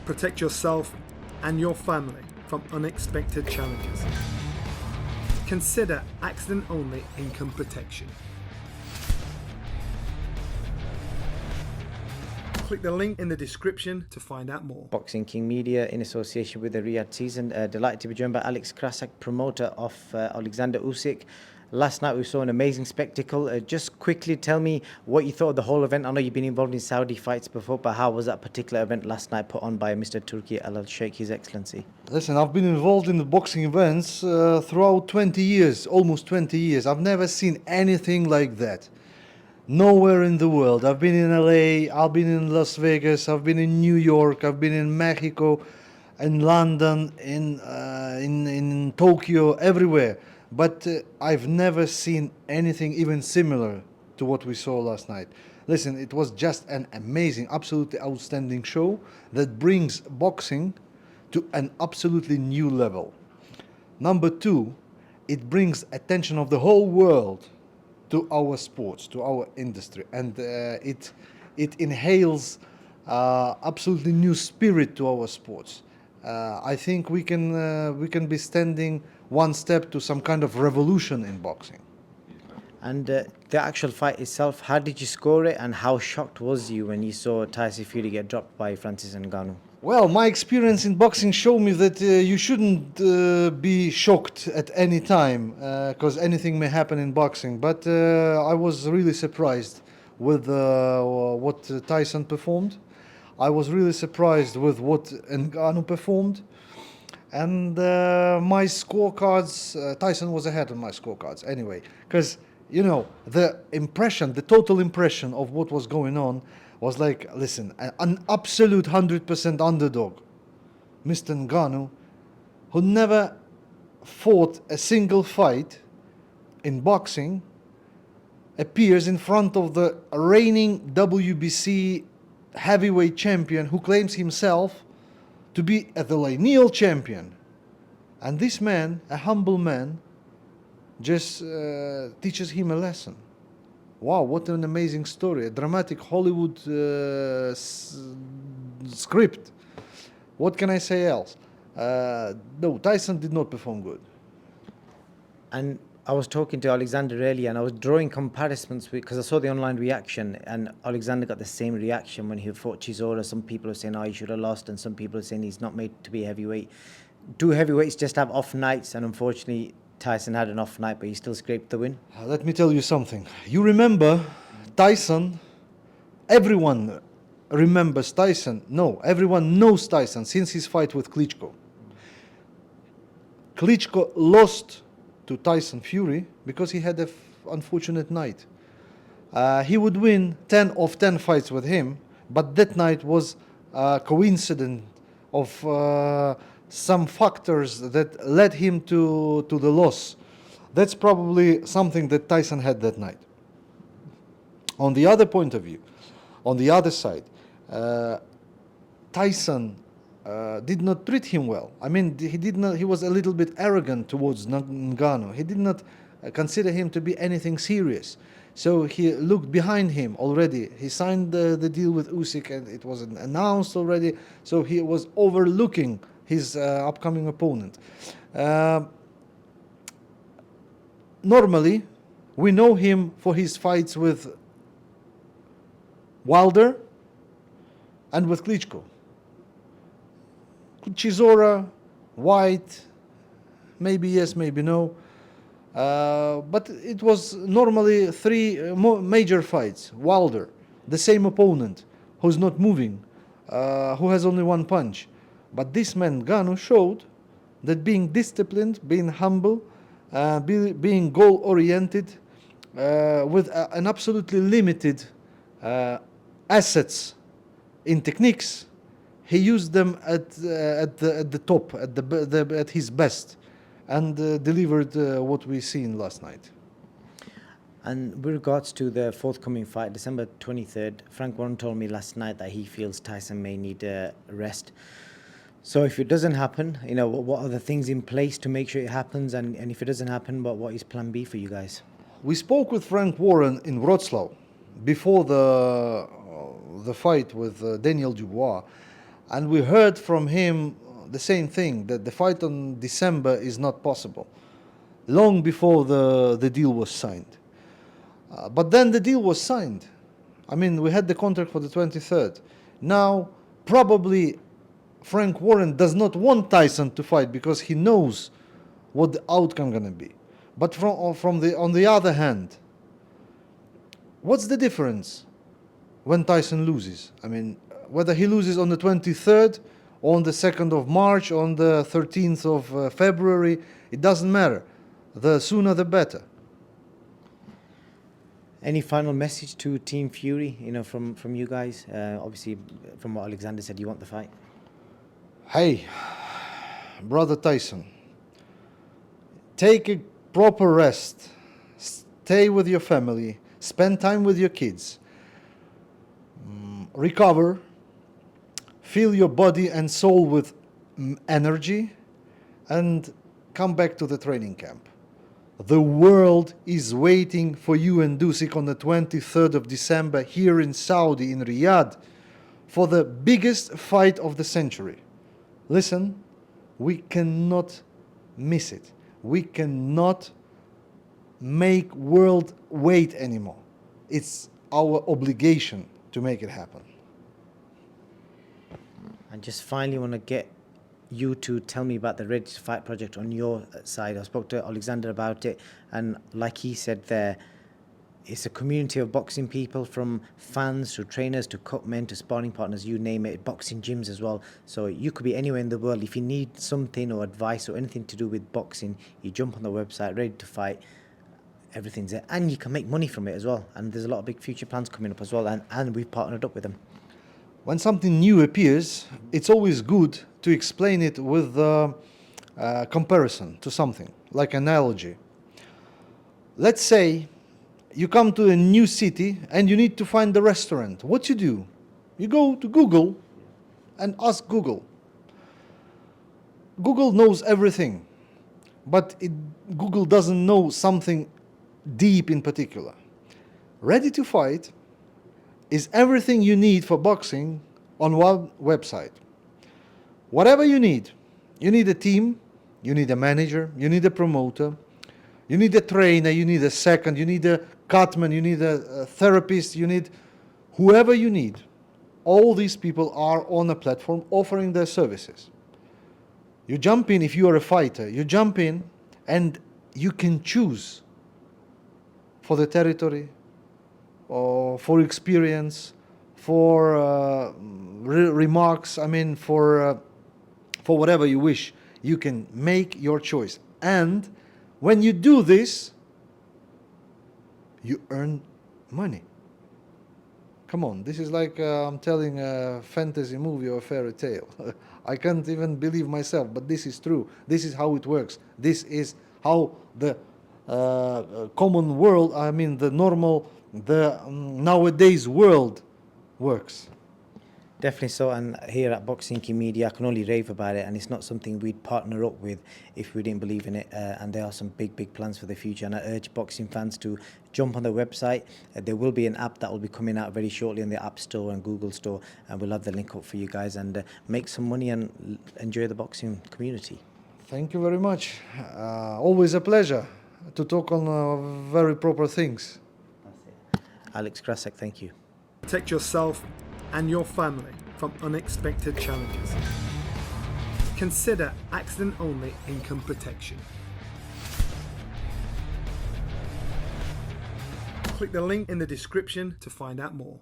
Protect yourself and your family from unexpected challenges. Consider accident-only income protection. Click the link in the description to find out more. Boxing King Media in association with the Riyadh TYSON. Delighted to be joined by Alex Krassyuk, promoter of Alexander Usyk. Last night we saw an amazing spectacle. Just quickly tell me what you thought of the whole event. I know you've been involved in Saudi fights before, but how was that particular event last night put on by Mr. Turki Al Sheikh, His Excellency? Listen, I've been involved in the boxing events throughout 20 years, almost 20 years. I've never seen anything like that. Nowhere in the world. I've been in LA, I've been in Las Vegas, I've been in New York, I've been in Mexico, in London, in Tokyo, everywhere. But I've never seen anything even similar to what we saw last night. Listen, it was just an amazing, absolutely outstanding show that brings boxing to an absolutely new level. Number two, it brings attention of the whole world to our sports, to our industry, and it inhales absolutely new spirit to our sports. I think we can be standing one step to some kind of revolution in boxing. And the actual fight itself, how did you score it, and how shocked was you when you saw Tyson Fury get dropped by Francis Ngannou? Well, my experience in boxing showed me that you shouldn't be shocked at any time, because anything may happen in boxing. But I was really surprised with what Tyson performed. I was really surprised with what Ngannou performed. And my scorecards, Tyson was ahead on my scorecards anyway, because, you know, the total impression of what was going on was like, listen, an absolute 100% underdog, Mr. Ngannou, who never fought a single fight in boxing, appears in front of the reigning WBC heavyweight champion who claims himself to be the lineal champion. And this man, a humble man, just teaches him a lesson. Wow, what an amazing story. A dramatic Hollywood script. What can I say else? No, Tyson did not perform good. And I was talking to Alexander earlier, and I was drawing comparisons because I saw the online reaction, and Alexander got the same reaction when he fought Chisora. Some people are saying, oh, he should have lost, and some people are saying he's not made to be a heavyweight. Do heavyweights just have off nights? And unfortunately, Tyson had an off night, but he still scraped the win. Let me tell you something. You remember Tyson, everyone remembers Tyson. No, everyone knows Tyson since his fight with Klitschko. Klitschko lost to Tyson Fury because he had an unfortunate night. He would win 10 of 10 fights with him, but that night was a coincidence of some factors that led him to the loss. That's probably something that Tyson had that night. On the other point of view, on the other side, Tyson did not treat him well. I mean, he was a little bit arrogant towards Ngannou. He did not consider him to be anything serious. So he looked behind him already. He signed the deal with Usyk, and it was announced already. So he was overlooking his upcoming opponent. Normally, we know him for his fights with Wilder and with Klitschko. Chisora, White, maybe yes, maybe no. But it was normally three major fights. Wilder, the same opponent, who's not moving, who has only one punch. But this man, Ngannou, showed that being disciplined, being humble, being goal-oriented, with an absolutely limited assets in techniques, he used them at the top, at his best, and delivered what we seen last night. And with regards to the forthcoming fight, December 23rd, Frank Warren told me last night that he feels Tyson may need a rest. So if it doesn't happen, you know, what are the things in place to make sure it happens? And if it doesn't happen, what is plan B for you guys? We spoke with Frank Warren in Wrocław before the fight with Daniel Dubois. And we heard from him the same thing, that the fight on December is not possible, long before the deal was signed. But then the deal was signed. I mean, we had the contract for the 23rd. Now, probably Frank Warren does not want Tyson to fight because he knows what the outcome gonna be. But on the other hand, what's the difference when Tyson loses? I mean, whether he loses on the 23rd, on the 2nd of March, on the 13th of February, it doesn't matter. The sooner the better. Any final message to Team Fury, from you guys? Obviously, from what Alexander said, you want the fight. Hey, brother Tyson, take a proper rest, stay with your family, spend time with your kids, recover, fill your body and soul with energy, and come back to the training camp. The world is waiting for you and Usyk on the 23rd of December here in Saudi, in Riyadh, for the biggest fight of the century. Listen, we cannot miss it. We cannot make world wait anymore. It's our obligation to make it happen. And just finally want to get you to tell me about the Ready to Fight project on your side. I spoke to Alexander about it, and like he said there, it's a community of boxing people, from fans to trainers to cut men to sparring partners, you name it, boxing gyms as well. So you could be anywhere in the world. If you need something or advice or anything to do with boxing, you jump on the website, Ready to Fight, everything's there. And you can make money from it as well. And there's a lot of big future plans coming up as well, and we've partnered up with them. When something new appears, it's always good to explain it with comparison to something, like analogy. Let's say you come to a new city and you need to find the restaurant. What you do? You go to Google and ask Google. Google knows everything, but Google doesn't know something deep in particular. Ready to Fight is everything you need for boxing on one website. Whatever you need a team, you need a manager, you need a promoter, you need a trainer, you need a second, you need a cutman, you need a therapist, you need whoever you need. All these people are on a platform offering their services. You jump in, if you are a fighter, you jump in and you can choose for the territory, or for experience, for remarks, for whatever you wish. You can make your choice. And when you do this, you earn money. Come on, this is like I'm telling a fantasy movie or a fairy tale. I can't even believe myself, but this is true. This is how it works. This is how the common world, the normal, nowadays world works. Definitely so, and here at Boxing Key Media, I can only rave about it, and it's not something we'd partner up with if we didn't believe in it, and there are some big plans for the future, and I urge boxing fans to jump on the website. There will be an app that will be coming out very shortly in the App Store and Google Store, and we'll have the link up for you guys, and make some money and enjoy the boxing community. Thank you very much. Always a pleasure to talk on very proper things. That's it. Alex Krassyuk, thank you. Protect yourself and your family from unexpected challenges. Consider accident-only income protection. Click the link in the description to find out more.